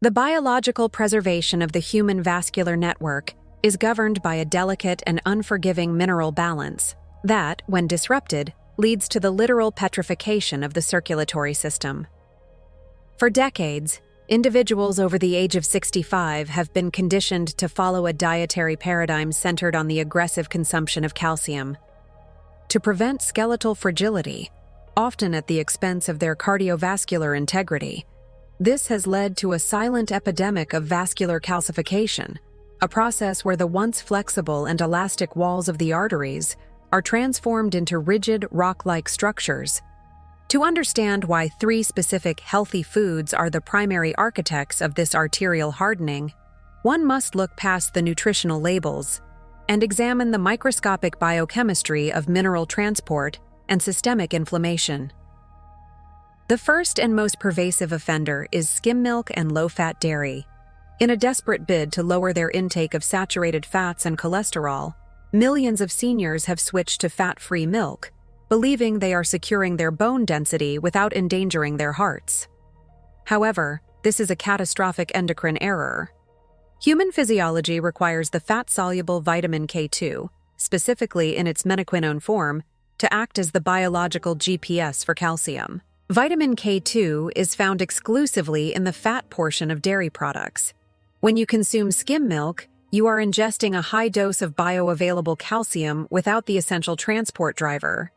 The biological preservation of the human vascular network is governed by a delicate and unforgiving mineral balance that, when disrupted, leads to the literal petrification of the circulatory system. For decades, individuals over the age of 65 have been conditioned to follow a dietary paradigm centered on the aggressive consumption of calcium. To prevent skeletal fragility, often at the expense of their cardiovascular integrity, this has led to a silent epidemic of vascular calcification, a process where the once flexible and elastic walls of the arteries are transformed into rigid, rock-like structures. To understand why 3 specific healthy foods are the primary architects of this arterial hardening, one must look past the nutritional labels and examine the microscopic biochemistry of mineral transport and systemic inflammation. The first and most pervasive offender is skim milk and low-fat dairy. In a desperate bid to lower their intake of saturated fats and cholesterol, millions of seniors have switched to fat-free milk, believing they are securing their bone density without endangering their hearts. However, this is a catastrophic endocrine error. Human physiology requires the fat-soluble vitamin K2, specifically in its menaquinone form, to act as the biological GPS for calcium. Vitamin K2 is found exclusively in the fat portion of dairy products. When you consume skim milk, you are ingesting a high dose of bioavailable calcium without the essential transport driver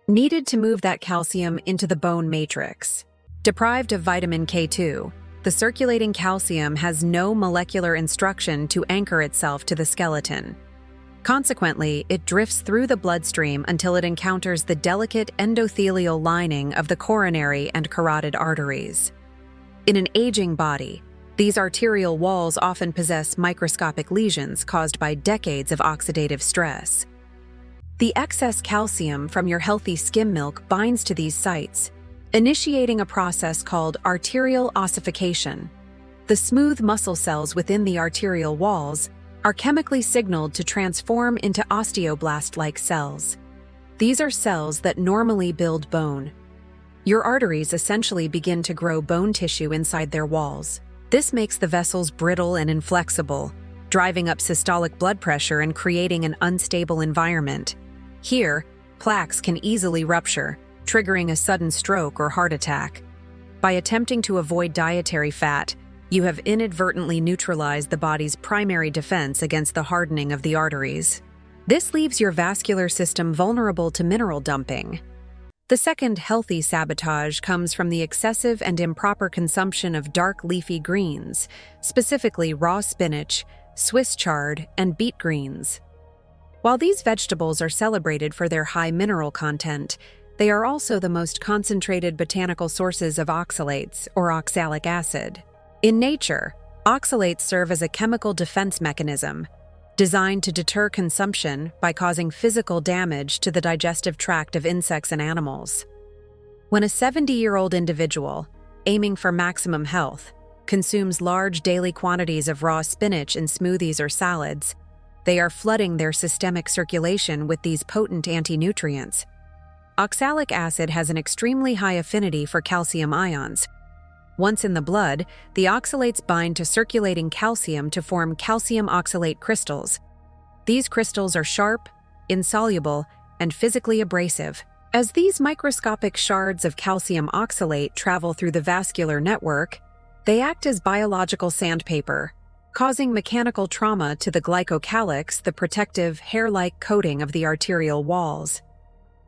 needed to move that calcium into the bone matrix. Deprived of vitamin K2, the circulating calcium has no molecular instruction to anchor itself to the skeleton. Consequently, it drifts through the bloodstream until it encounters the delicate endothelial lining of the coronary and carotid arteries. In an aging body, these arterial walls often possess microscopic lesions caused by decades of oxidative stress. The excess calcium from your healthy skim milk binds to these sites, initiating a process called arterial ossification. The smooth muscle cells within the arterial walls are chemically signaled to transform into osteoblast-like cells. These are cells that normally build bone. Your arteries essentially begin to grow bone tissue inside their walls. This makes the vessels brittle and inflexible, driving up systolic blood pressure and creating an unstable environment. Here, plaques can easily rupture, triggering a sudden stroke or heart attack. By attempting to avoid dietary fat, you have inadvertently neutralized the body's primary defense against the hardening of the arteries. This leaves your vascular system vulnerable to mineral dumping. The second healthy sabotage comes from the excessive and improper consumption of dark leafy greens, specifically raw spinach, Swiss chard, and beet greens. While these vegetables are celebrated for their high mineral content, they are also the most concentrated botanical sources of oxalates, or oxalic acid. In nature, oxalates serve as a chemical defense mechanism, designed to deter consumption by causing physical damage to the digestive tract of insects and animals. When a 70-year-old individual, aiming for maximum health, consumes large daily quantities of raw spinach in smoothies or salads, they are flooding their systemic circulation with these potent anti-nutrients. Oxalic acid has an extremely high affinity for calcium ions. Once in the blood, the oxalates bind to circulating calcium to form calcium oxalate crystals. These crystals are sharp, insoluble, and physically abrasive. As these microscopic shards of calcium oxalate travel through the vascular network, they act as biological sandpaper, causing mechanical trauma to the glycocalyx, the protective, hair-like coating of the arterial walls.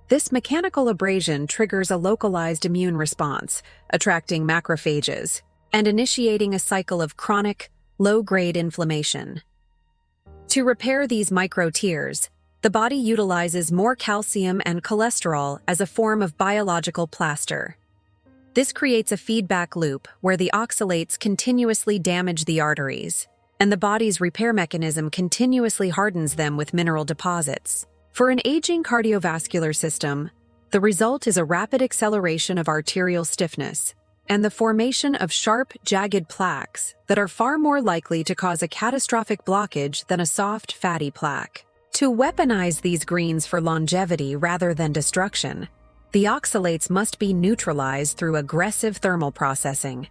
This mechanical abrasion triggers a localized immune response, attracting macrophages, and initiating a cycle of chronic, low-grade inflammation. To repair these micro-tears, the body utilizes more calcium and cholesterol as a form of biological plaster. This creates a feedback loop where the oxalates continuously damage the arteries, and the body's repair mechanism continuously hardens them with mineral deposits. For an aging cardiovascular system, the result is a rapid acceleration of arterial stiffness and the formation of sharp, jagged plaques that are far more likely to cause a catastrophic blockage than a soft, fatty plaque. To weaponize these greens for longevity rather than destruction, the oxalates must be neutralized through aggressive thermal processing.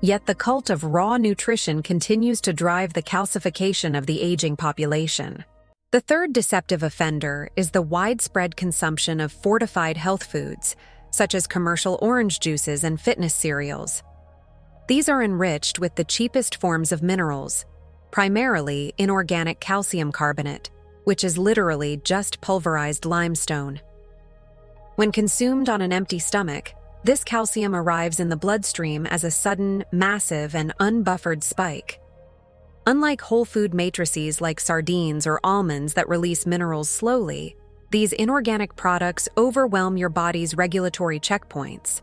Yet the cult of raw nutrition continues to drive the calcification of the aging population. The third deceptive offender is the widespread consumption of fortified health foods, such as commercial orange juices and fitness cereals. These are enriched with the cheapest forms of minerals, primarily inorganic calcium carbonate, which is literally just pulverized limestone. When consumed on an empty stomach, this calcium arrives in the bloodstream as a sudden, massive, and unbuffered spike. Unlike whole food matrices like sardines or almonds that release minerals slowly, these inorganic products overwhelm your body's regulatory checkpoints.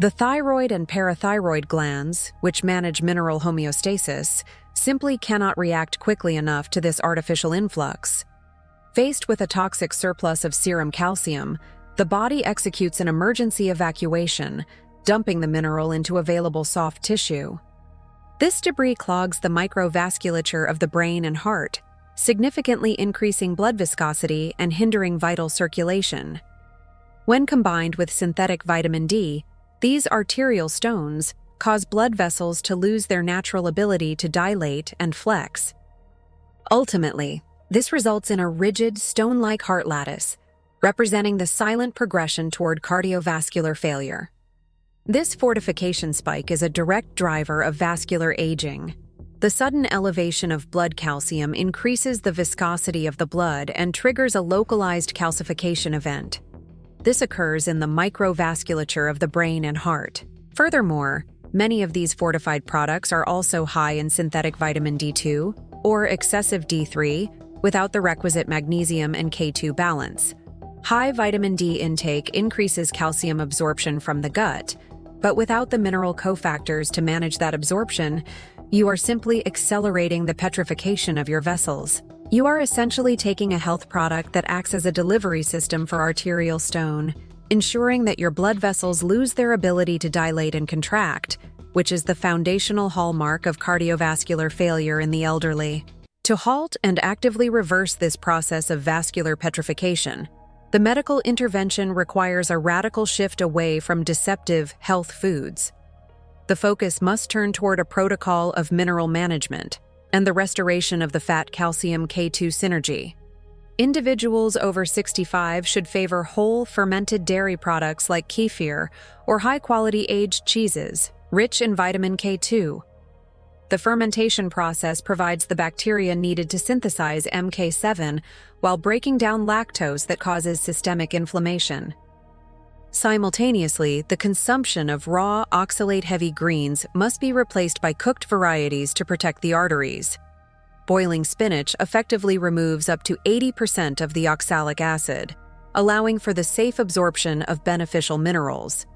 The thyroid and parathyroid glands, which manage mineral homeostasis, simply cannot react quickly enough to this artificial influx. Faced with a toxic surplus of serum calcium, the body executes an emergency evacuation, dumping the mineral into available soft tissue. This debris clogs the microvasculature of the brain and heart, significantly increasing blood viscosity and hindering vital circulation. When combined with synthetic vitamin D, these arterial stones cause blood vessels to lose their natural ability to dilate and flex. Ultimately, this results in a rigid, stone-like heart lattice, representing the silent progression toward cardiovascular failure. This fortification spike is a direct driver of vascular aging. The sudden elevation of blood calcium increases the viscosity of the blood and triggers a localized calcification event. This occurs in the microvasculature of the brain and heart. Furthermore, many of these fortified products are also high in synthetic vitamin D2 or excessive D3 without the requisite magnesium and K2 balance. High vitamin D intake increases calcium absorption from the gut, but without the mineral cofactors to manage that absorption, you are simply accelerating the petrification of your vessels. You are essentially taking a health product that acts as a delivery system for arterial stone, ensuring that your blood vessels lose their ability to dilate and contract, which is the foundational hallmark of cardiovascular failure in the elderly. To halt and actively reverse this process of vascular petrification, the medical intervention requires a radical shift away from deceptive health foods. The focus must turn toward a protocol of mineral management and the restoration of the fat-calcium K2 synergy. Individuals over 65 should favor whole, fermented dairy products like kefir or high-quality aged cheeses, rich in vitamin K2. The fermentation process provides the bacteria needed to synthesize MK7 while breaking down lactose that causes systemic inflammation. Simultaneously, the consumption of raw, oxalate-heavy greens must be replaced by cooked varieties to protect the arteries. Boiling spinach effectively removes up to 80% of the oxalic acid, allowing for the safe absorption of beneficial minerals.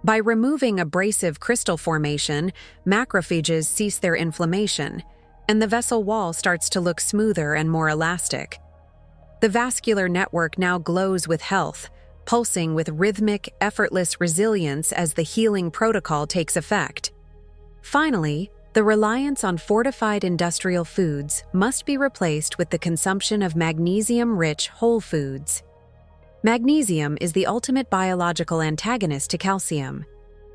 By removing abrasive crystal formation, macrophages cease their inflammation, and the vessel wall starts to look smoother and more elastic. The vascular network now glows with health, pulsing with rhythmic, effortless resilience as the healing protocol takes effect. Finally, the reliance on fortified industrial foods must be replaced with the consumption of magnesium-rich whole foods. Magnesium is the ultimate biological antagonist to calcium.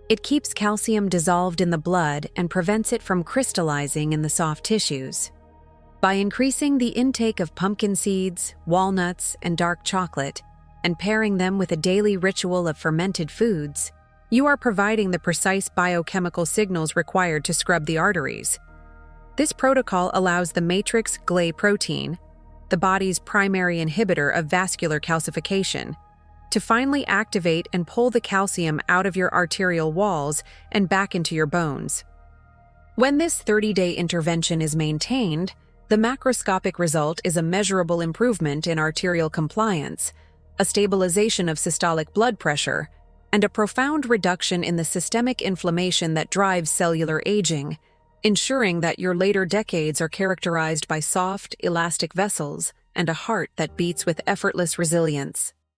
It keeps calcium dissolved in the blood and prevents it from crystallizing in the soft tissues. By increasing the intake of pumpkin seeds, walnuts, and dark chocolate, and pairing them with a daily ritual of fermented foods, you are providing the precise biochemical signals required to scrub the arteries. This protocol allows the Matrix Gla Protein, the body's primary inhibitor of vascular calcification, to finally activate and pull the calcium out of your arterial walls and back into your bones. When this 30-day intervention is maintained, the macroscopic result is a measurable improvement in arterial compliance, a stabilization of systolic blood pressure, and a profound reduction in the systemic inflammation that drives cellular aging, ensuring that your later decades are characterized by soft, elastic vessels and a heart that beats with effortless resilience.